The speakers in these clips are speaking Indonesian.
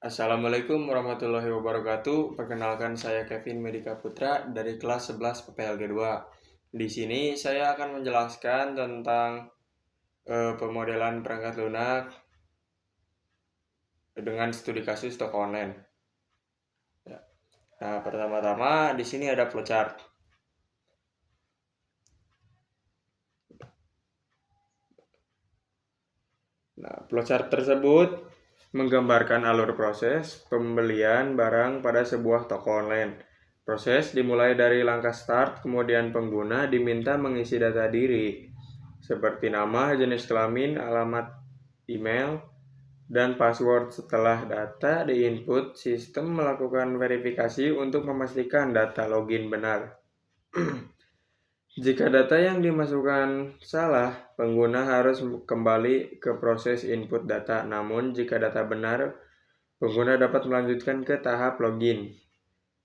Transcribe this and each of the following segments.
Assalamualaikum warahmatullahi wabarakatuh. Perkenalkan saya Kevin Medika Putra dari kelas 11 PPLG 2. Di sini saya akan menjelaskan tentang pemodelan perangkat lunak dengan studi kasus toko online. Ya. Nah, pertama-tama di sini ada flowchart. Nah, flowchart tersebut menggambarkan alur proses pembelian barang pada sebuah toko online. Proses dimulai dari langkah start, kemudian pengguna diminta mengisi data diri, seperti nama, jenis kelamin, alamat email, dan password. Setelah data diinput, sistem melakukan verifikasi untuk memastikan data login benar. Jika data yang dimasukkan salah, pengguna harus kembali ke proses input data. Namun, jika data benar, pengguna dapat melanjutkan ke tahap login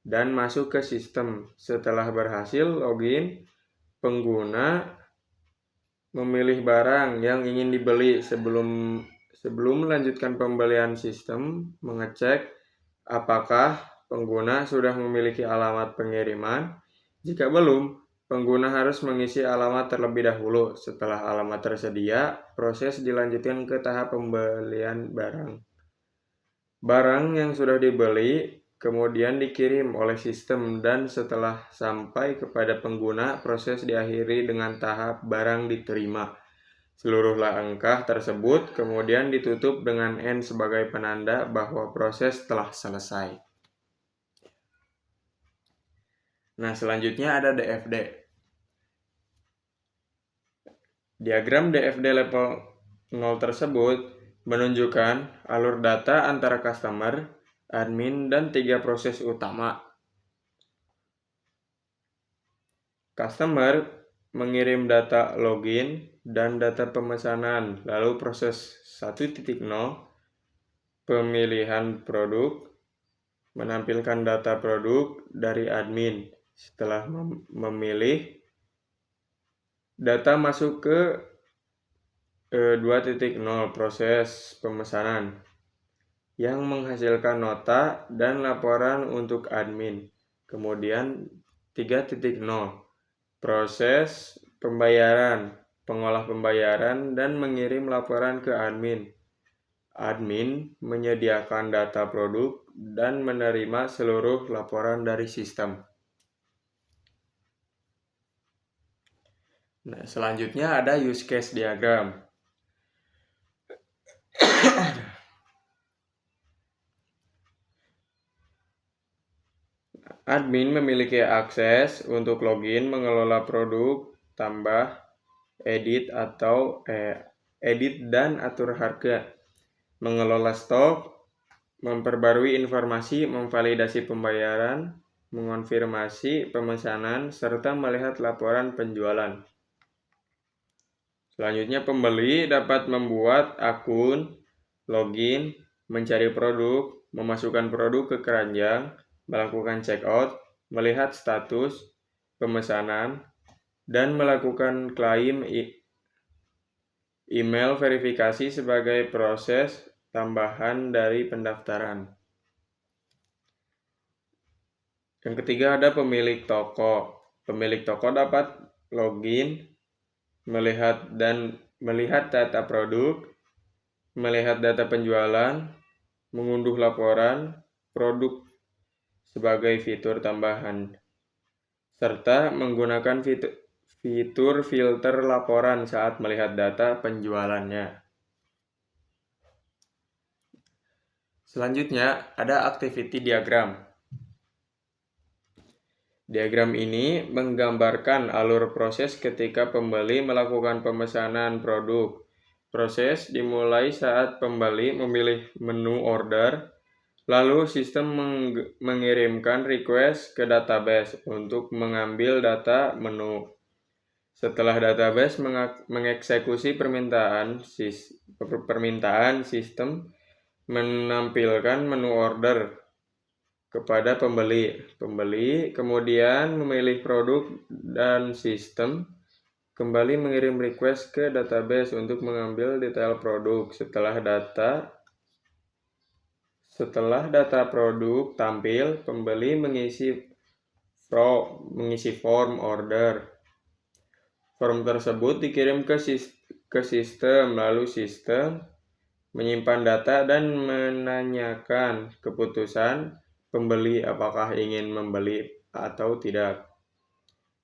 dan masuk ke sistem. Setelah berhasil login, pengguna memilih barang yang ingin dibeli. Sebelum melanjutkan pembelian, sistem mengecek apakah pengguna sudah memiliki alamat pengiriman. Jika belum, pengguna harus mengisi alamat terlebih dahulu. Setelah alamat tersedia, proses dilanjutkan ke tahap pembelian barang. Barang yang sudah dibeli kemudian dikirim oleh sistem, dan setelah sampai kepada pengguna, proses diakhiri dengan tahap barang diterima. Seluruh langkah tersebut kemudian ditutup dengan N sebagai penanda bahwa proses telah selesai. Nah, selanjutnya ada DFD. Diagram DFD level 0 tersebut menunjukkan alur data antara customer, admin, dan 3 proses utama. Customer mengirim data login dan data pemesanan, lalu proses 1.0 pemilihan produk menampilkan data produk dari admin. Setelah memilih, data masuk ke 2.0 proses pemesanan yang menghasilkan nota dan laporan untuk admin. Kemudian 3.0 proses pembayaran, pengolah pembayaran dan mengirim laporan ke admin. Admin menyediakan data produk dan menerima seluruh laporan dari sistem. Nah, selanjutnya ada use case diagram. Admin memiliki akses untuk login, mengelola produk, tambah, edit dan atur harga, mengelola stok, memperbarui informasi, memvalidasi pembayaran, mengonfirmasi pemesanan, serta melihat laporan penjualan. Selanjutnya, pembeli dapat membuat akun, login, mencari produk, memasukkan produk ke keranjang, melakukan checkout, melihat status pemesanan, dan melakukan klaim email verifikasi sebagai proses tambahan dari pendaftaran. Yang ketiga ada pemilik toko. Pemilik toko dapat login, melihat data produk, melihat data penjualan, mengunduh laporan produk sebagai fitur tambahan, serta menggunakan fitur filter laporan saat melihat data penjualannya. Selanjutnya ada activity diagram. Diagram ini menggambarkan alur proses ketika pembeli melakukan pemesanan produk. Proses dimulai saat pembeli memilih menu order, lalu sistem mengirimkan request ke database untuk mengambil data menu. Setelah database mengeksekusi permintaan, sistem menampilkan menu order kepada pembeli. Pembeli kemudian memilih produk dan sistem kembali mengirim request ke database untuk mengambil detail produk. Setelah data Setelah data produk tampil, pembeli mengisi form order. Form tersebut dikirim ke sistem, lalu sistem menyimpan data dan menanyakan keputusan pembeli apakah ingin membeli atau tidak.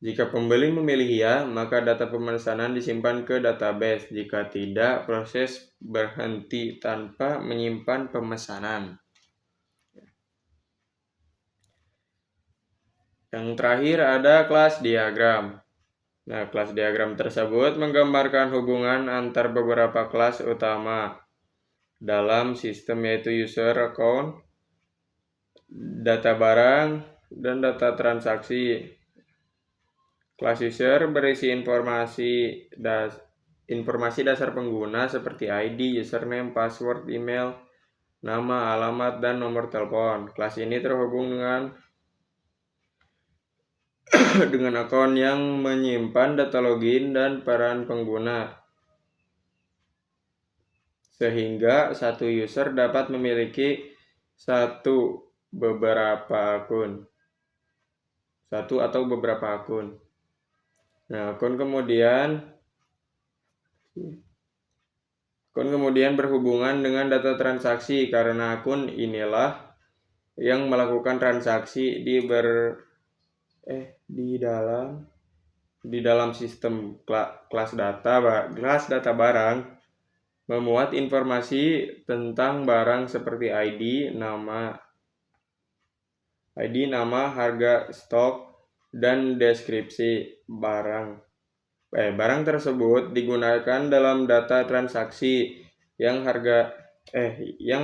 Jika pembeli memilih ya, maka data pemesanan disimpan ke database. Jika tidak, proses berhenti tanpa menyimpan pemesanan. Yang terakhir ada kelas diagram. Nah, kelas diagram tersebut menggambarkan hubungan antar beberapa kelas utama dalam sistem, yaitu user account, data barang, dan data transaksi. Kelas user berisi informasi dasar pengguna seperti ID, username, password, email, nama, alamat, dan nomor telepon. Kelas ini terhubung dengan akun yang menyimpan data login dan peran pengguna, sehingga satu user dapat memiliki satu atau beberapa akun. Nah, akun kemudian berhubungan dengan data transaksi karena akun inilah yang melakukan transaksi di dalam sistem. Kelas data barang memuat informasi tentang barang seperti ID, nama, harga, stok, dan deskripsi barang. Barang tersebut digunakan dalam data transaksi yang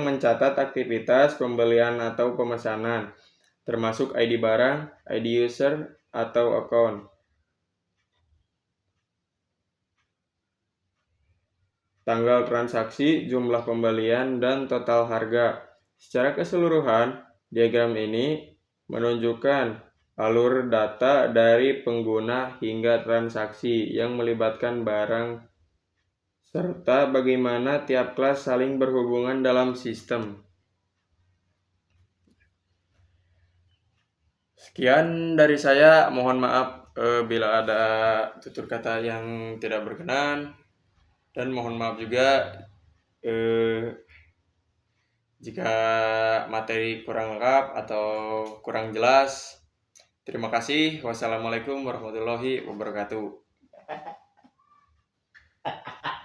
mencatat aktivitas pembelian atau pemesanan, termasuk ID barang, ID user, atau akun, tanggal transaksi, jumlah pembelian, dan total harga. Secara keseluruhan, diagram ini menunjukkan alur data dari pengguna hingga transaksi yang melibatkan barang, serta bagaimana tiap kelas saling berhubungan dalam sistem. Sekian dari saya, mohon maaf bila ada tutur kata yang tidak berkenan, dan mohon maaf juga jika materi kurang lengkap atau kurang jelas. Terima kasih. Wassalamualaikum warahmatullahi wabarakatuh.